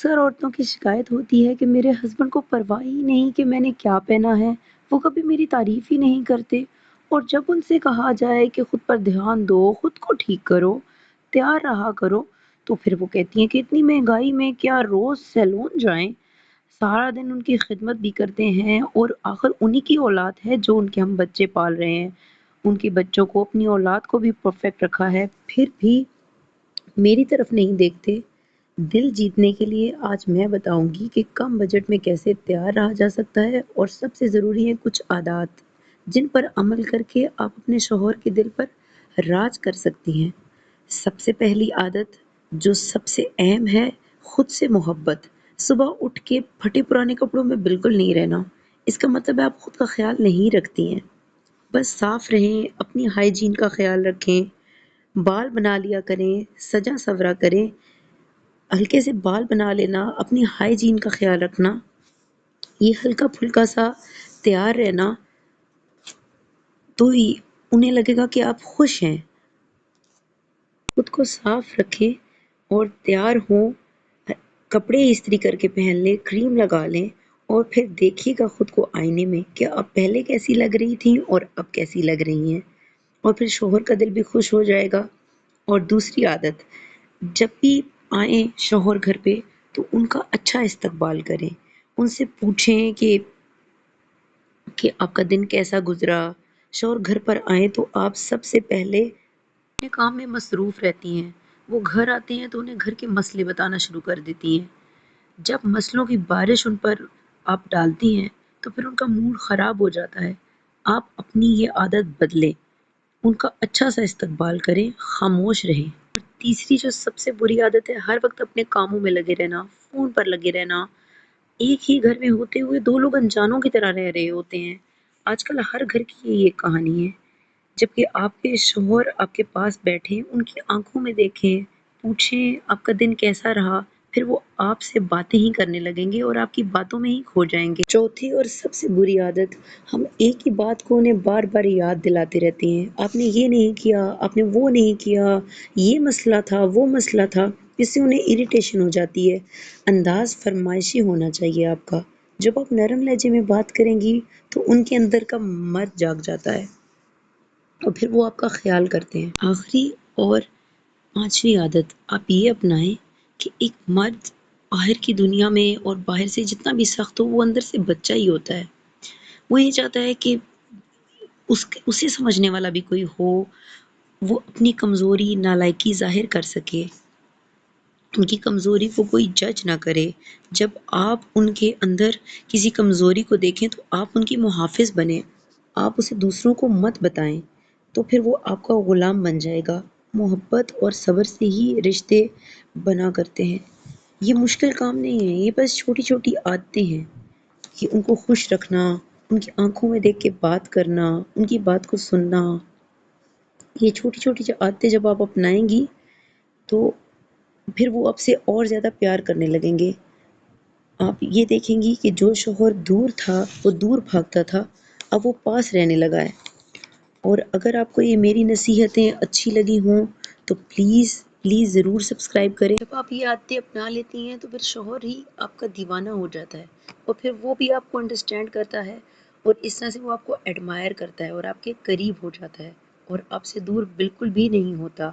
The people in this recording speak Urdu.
اکثر عورتوں کی شکایت ہوتی ہے کہ میرے ہسبینڈ کو پرواہ ہی نہیں کہ میں نے کیا پہنا ہے، وہ کبھی میری تعریف ہی نہیں کرتے، اور جب ان سے کہا جائے کہ خود پر دھیان دو، خود کو ٹھیک کرو، تیار رہا کرو، تو پھر وہ کہتی ہیں کہ اتنی مہنگائی میں کیا روز سیلون جائیں، سارا دن ان کی خدمت بھی کرتے ہیں، اور آخر انہی کی اولاد ہے جو ان کے ہم بچے پال رہے ہیں، ان کے بچوں کو اپنی اولاد کو بھی پرفیکٹ رکھا ہے، پھر بھی میری طرف نہیں دیکھتے۔ دل جیتنے کے لیے آج میں بتاؤں گی کہ کم بجٹ میں کیسے تیار رہا جا سکتا ہے، اور سب سے ضروری ہیں کچھ عادات جن پر عمل کر کے آپ اپنے شوہر کے دل پر راج کر سکتی ہیں۔ سب سے پہلی عادت جو سب سے اہم ہے، خود سے محبت۔ صبح اٹھ کے پھٹے پرانے کپڑوں میں بالکل نہیں رہنا، اس کا مطلب ہے آپ خود کا خیال نہیں رکھتی ہیں۔ بس صاف رہیں، اپنی ہائیجین کا خیال رکھیں، بال بنا لیا کریں، سجا سورا کریں، ہلکے سے بال بنا لینا، اپنی ہائیجین کا خیال رکھنا، یہ ہلکا پھلکا سا تیار رہنا، تو انہیں لگے گا کہ آپ خوش ہیں۔ خود کو صاف رکھیں اور تیار ہوں، کپڑے استری کر کے پہن لیں، کریم لگا لیں، اور پھر دیکھیے گا خود کو آئینے میں کہ اب پہلے کیسی لگ رہی تھیں اور اب کیسی لگ رہی ہیں، اور پھر شوہر کا دل بھی خوش ہو جائے گا۔ اور دوسری عادت، جب بھی آئیں شوہر گھر پہ تو ان کا اچھا استقبال کریں، ان سے پوچھیں کہ آپ کا دن کیسا گزرا۔ شوہر گھر پر آئیں تو آپ سب سے پہلے اپنے کام میں مصروف رہتی ہیں، وہ گھر آتے ہیں تو انہیں گھر کے مسئلے بتانا شروع کر دیتی ہیں۔ جب مسئلوں کی بارش ان پر آپ ڈالتی ہیں تو پھر ان کا موڈ خراب ہو جاتا ہے۔ آپ اپنی یہ عادت بدلیں، ان کا اچھا سا استقبال کریں، خاموش رہیں۔ اور تیسری جو سب سے بری عادت ہے، ہر وقت اپنے کاموں میں لگے رہنا، فون پر لگے رہنا۔ ایک ہی گھر میں ہوتے ہوئے دو لوگ انجانوں کی طرح رہ رہے ہوتے ہیں۔ آج کل ہر گھر کی یہ کہانی ہے، جبکہ آپ کے شوہر آپ کے پاس بیٹھیں، ان کی آنکھوں میں دیکھیں، پوچھیں آپ کا دن کیسا رہا، پھر وہ آپ سے باتیں ہی کرنے لگیں گے اور آپ کی باتوں میں ہی کھو جائیں گے۔ چوتھی اور سب سے بری عادت، ہم ایک ہی بات کو انہیں بار بار یاد دلاتے رہتے ہیں، آپ نے یہ نہیں کیا، آپ نے وہ نہیں کیا، یہ مسئلہ تھا، وہ مسئلہ تھا، اس سے انہیں اریٹیشن ہو جاتی ہے۔ انداز فرمائشی ہونا چاہیے آپ کا۔ جب آپ نرم لہجے میں بات کریں گی تو ان کے اندر کا مرد جاگ جاتا ہے اور پھر وہ آپ کا خیال کرتے ہیں۔ آخری اور پانچویں عادت آپ یہ اپنائیں کہ ایک مرد باہر کی دنیا میں اور باہر سے جتنا بھی سخت ہو، وہ اندر سے بچہ ہی ہوتا ہے۔ وہ یہ چاہتا ہے کہ اسے سمجھنے والا بھی کوئی ہو، وہ اپنی کمزوری نالائکی ظاہر کر سکے، ان کی کمزوری کو کوئی جج نہ کرے۔ جب آپ ان کے اندر کسی کمزوری کو دیکھیں تو آپ ان کی محافظ بنیں، آپ اسے دوسروں کو مت بتائیں، تو پھر وہ آپ کا غلام بن جائے گا۔ محبت اور صبر سے ہی رشتے بنا کرتے ہیں۔ یہ مشکل کام نہیں ہے، یہ بس چھوٹی چھوٹی عادتیں ہیں کہ ان کو خوش رکھنا، ان کی آنکھوں میں دیکھ کے بات کرنا، ان کی بات کو سننا۔ یہ چھوٹی چھوٹی عادتیں جب آپ اپنائیں گی تو پھر وہ آپ سے اور زیادہ پیار کرنے لگیں گے۔ آپ یہ دیکھیں گی کہ جو شوہر دور تھا وہ دور بھاگتا تھا، اب وہ پاس رہنے لگا ہے۔ اور اگر آپ کو یہ میری نصیحتیں اچھی لگی ہوں تو پلیز پلیز ضرور سبسکرائب کریں۔ جب آپ یہ عادتیں اپنا لیتی ہیں تو پھر شوہر ہی آپ کا دیوانہ ہو جاتا ہے، اور پھر وہ بھی آپ کو انڈرسٹینڈ کرتا ہے، اور اس طرح سے وہ آپ کو ایڈمائر کرتا ہے اور آپ کے قریب ہو جاتا ہے، اور آپ سے دور بالکل بھی نہیں ہوتا۔